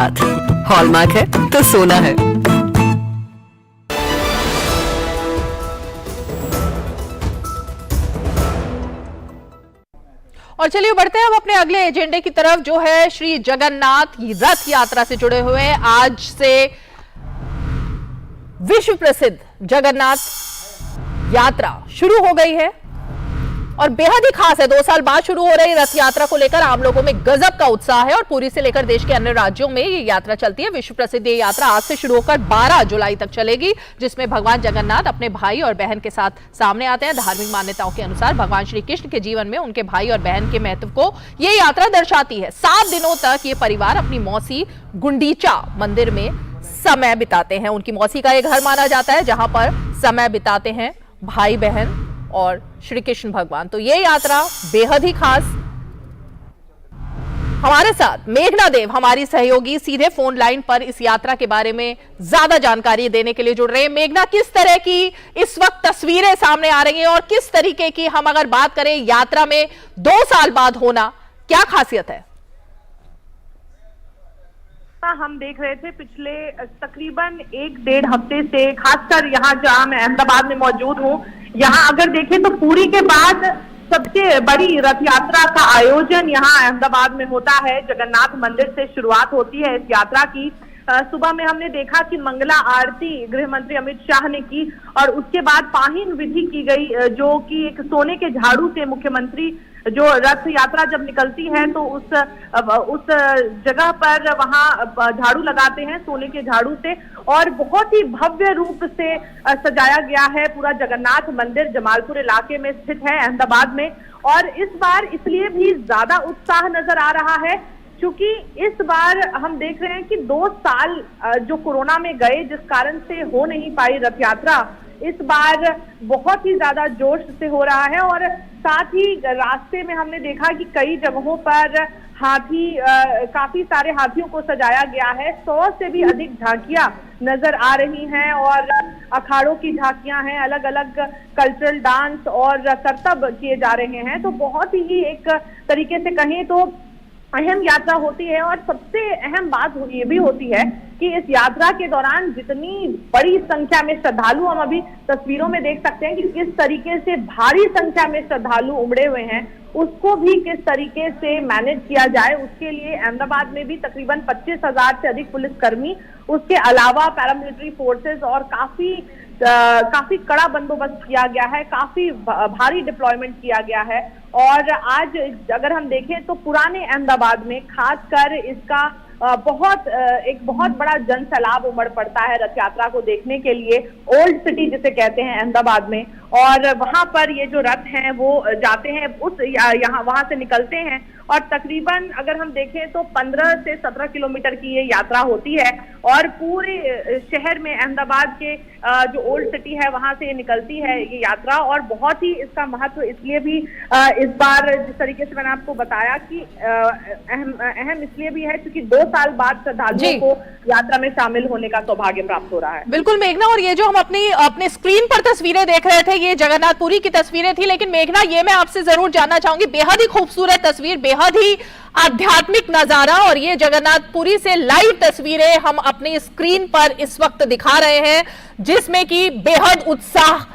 Hallmark है तो सोना है। और चलिए बढ़ते हैं अब अपने अगले एजेंडे की तरफ, जो है श्री जगन्नाथ रथ यात्रा से जुड़े हुए। आज से विश्व प्रसिद्ध जगन्नाथ यात्रा शुरू हो गई है और बेहद ही खास है। 2 साल बाद शुरू हो रही रथ यात्रा को लेकर आम लोगों में गजब का उत्साह है और पुरी से लेकर देश के अन्य राज्यों में ये यात्रा चलती है। विश्व प्रसिद्ध ये यात्रा आज से शुरू होकर 12 जुलाई तक चलेगी, जिसमें भगवान जगन्नाथ अपने भाई और बहन के साथ सामने आते हैं। धार्मिक मान्यताओं के अनुसार भगवान श्री कृष्ण के जीवन में उनके भाई और बहन के महत्व को ये यात्रा दर्शाती है। 7 दिनों तक ये परिवार अपनी मौसी गुंडीचा मंदिर में समय बिताते हैं। उनकी मौसी का ये घर माना जाता है जहां पर समय बिताते हैं भाई बहन और श्री कृष्ण भगवान। तो ये यात्रा बेहद ही खास। हमारे साथ मेघना देव हमारी सहयोगी सीधे फोन लाइन पर इस यात्रा के बारे में ज्यादा जानकारी देने के लिए जुड़ रहे हैं। मेघना, किस तरह की इस वक्त तस्वीरें सामने आ रही हैं और किस तरीके की, हम अगर बात करें यात्रा में 2 साल बाद होना, क्या खासियत है? हम देख रहे थे पिछले तकरीबन 1-1.5 हफ्ते से, खासकर यहाँ जहाँ मैं अहमदाबाद में मौजूद हूँ, यहाँ अगर देखें तो पुरी के बाद सबसे बड़ी रथ यात्रा का आयोजन यहाँ अहमदाबाद में होता है। जगन्नाथ मंदिर से शुरुआत होती है इस यात्रा की। सुबह में हमने देखा कि मंगला आरती गृह मंत्री अमित शाह ने की और उसके बाद पाहीन विधि की गई, जो कि एक सोने के झाड़ू से मुख्यमंत्री जो रथ यात्रा जब निकलती है तो उस जगह पर वहां झाड़ू लगाते हैं सोने के झाड़ू से, और बहुत ही भव्य रूप से सजाया गया है पूरा जगन्नाथ मंदिर। जमालपुर इलाके में स्थित है अहमदाबाद में, और इस बार इसलिए भी ज्यादा उत्साह नजर आ रहा है क्योंकि इस बार हम देख रहे हैं कि 2 साल जो कोरोना में गए जिस कारण से हो नहीं पाई रथ यात्रा, इस बार बहुत ही ज्यादा जोश से हो रहा है। और साथ ही रास्ते में हमने देखा कि कई जगहों पर हाथी, काफी सारे हाथियों को सजाया गया है। 100 से भी अधिक झांकियां नजर आ रही हैं और अखाड़ों की झांकियां हैं, अलग अलग कल्चरल डांस और करतब किए जा रहे हैं। तो बहुत ही एक तरीके से कहें तो अहम यात्रा होती है। और सबसे अहम बात ये भी होती है कि इस यात्रा के दौरान जितनी बड़ी संख्या में श्रद्धालु, हम अभी तस्वीरों में देख सकते हैं कि किस तरीके से भारी संख्या में श्रद्धालु उमड़े हुए हैं, उसको भी किस तरीके से मैनेज किया जाए, उसके लिए अहमदाबाद में भी तकरीबन 25,000 से अधिक पुलिसकर्मी, उसके अलावा पैरामिलिट्री फोर्सेस और काफी कड़ा बंदोबस्त किया गया है, काफी भारी डिप्लॉयमेंट किया गया है। और आज अगर हम देखें तो पुराने अहमदाबाद में खासकर इसका एक बहुत बड़ा जन सैलाब उमड़ पड़ता है रथ यात्रा को देखने के लिए। ओल्ड सिटी जिसे कहते हैं अहमदाबाद में, और वहां पर ये जो रथ हैं वो जाते हैं, वहां से निकलते हैं और तकरीबन अगर हम देखें तो 15 से 17 किलोमीटर की ये यात्रा होती है और पूरे शहर में अहमदाबाद के जो ओल्ड सिटी है वहां से ये निकलती है ये यात्रा। और बहुत ही इसका महत्व इसलिए भी इस बार, जिस तरीके से मैंने आपको बताया कि अहम इसलिए भी है क्योंकि 2 साल बाद श्रद्धालुओं को यात्रा में शामिल होने का सौभाग्य प्राप्त हो रहा है। बिल्कुल मेघना, और ये जो हम अपने स्क्रीन पर तस्वीरें देख रहे थे, ये जगन्नाथपुरी की तस्वीरें थी। लेकिन मेघना, ये मैं आपसे जरूर जानना चाहूंगी, बेहद ही खूबसूरत तस्वीर, बेहद ही आध्यात्मिक नजारा, और ये जगन्नाथपुरी से लाइव तस्वीरें हम अपनी स्क्रीन पर इस वक्त दिखा रहे हैं, जिसमें कि बेहद उत्साह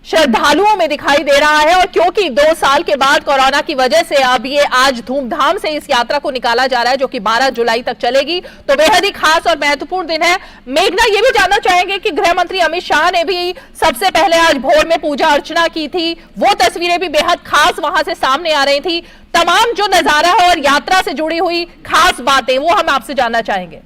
श्रद्धालुओं में दिखाई दे रहा है। और क्योंकि 2 साल के बाद कोरोना की वजह से अब ये आज धूमधाम से इस यात्रा को निकाला जा रहा है, जो कि 12 जुलाई तक चलेगी, तो बेहद ही खास और महत्वपूर्ण दिन है। मेघना, ये भी जानना चाहेंगे कि गृह मंत्री अमित शाह ने भी सबसे पहले आज भोर में पूजा अर्चना की थी, वो तस्वीरें भी बेहद खास वहां से सामने आ रही थी। तमाम जो नजारा है और यात्रा से जुड़ी हुई खास बातें, वो हम आपसे जानना चाहेंगे।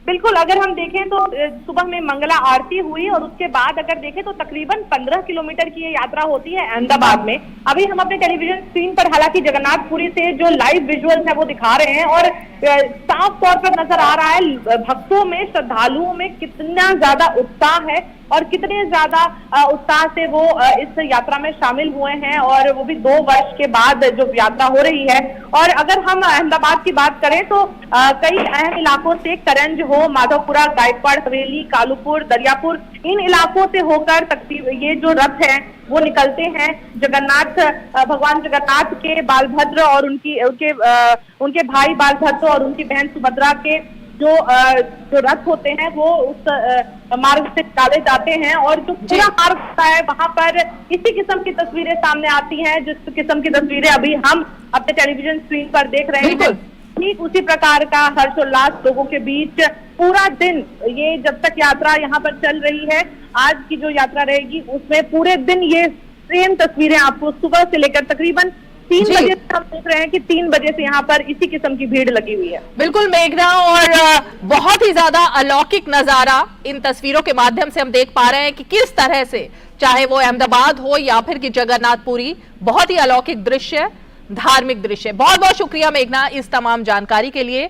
बिल्कुल, अगर हम देखें तो सुबह में मंगला आरती हुई और उसके बाद अगर देखें तो तकरीबन 15 किलोमीटर की ये यात्रा होती है अहमदाबाद में। अभी हम अपने टेलीविजन स्क्रीन पर हालांकि जगन्नाथपुरी से जो लाइव विजुअल्स है वो दिखा रहे हैं और साफ तौर पर नजर आ रहा है भक्तों में, श्रद्धालुओं में कितना ज्यादा उत्साह है और कितने ज्यादा उत्साह से वो इस यात्रा में शामिल हुए हैं, और वो भी 2 वर्ष के बाद जो यात्रा हो रही है। और अगर हम अहमदाबाद की बात करें तो कई अहम इलाकों से, करंज हो, माधवपुरा, गायकवाड़ हवेली, कालूपुर, दरियापुर, इन इलाकों से होकर ये जो रथ है वो निकलते हैं भगवान जगन्नाथ के बालभद्र और उनके भाई बालभद्र और उनकी बहन सुभद्रा के जो रथ होते हैं वो उस मार्ग से निकाले जाते हैं, और जो पूरा मार्ग होता है वहां पर इसी किस्म की तस्वीरें सामने आती हैं, जिस किस्म की तस्वीरें अभी हम अपने टेलीविजन स्क्रीन पर देख रहे हैं। ठीक उसी प्रकार का हर्षोल्लास लोगों के बीच पूरा दिन, ये जब तक यात्रा यहाँ पर चल रही है, आज की जो यात्रा रहेगी उसमें पूरे दिन ये सेम तस्वीरें आपको सुबह से लेकर तकरीबन 3 बजे तक हम देख रहे हैं कि 3 बजे से यहाँ पर इसी किस्म की भीड़ लगी हुई है। बिल्कुल मेघना, और बहुत ही ज्यादा अलौकिक नजारा इन तस्वीरों के माध्यम से हम देख पा रहे हैं कि किस तरह से, चाहे वो अहमदाबाद हो या फिर कि जगन्नाथपुरी, बहुत ही अलौकिक दृश्य, धार्मिक दृश्य। बहुत बहुत शुक्रिया मेघना इस तमाम जानकारी के लिए।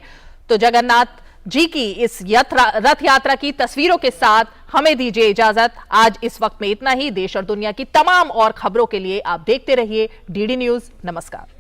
तो जगन्नाथ जी की इस रथ यात्रा की तस्वीरों के साथ हमें दीजिए इजाजत। आज इस वक्त में इतना ही। देश और दुनिया की तमाम और खबरों के लिए आप देखते रहिए डीडी न्यूज। नमस्कार।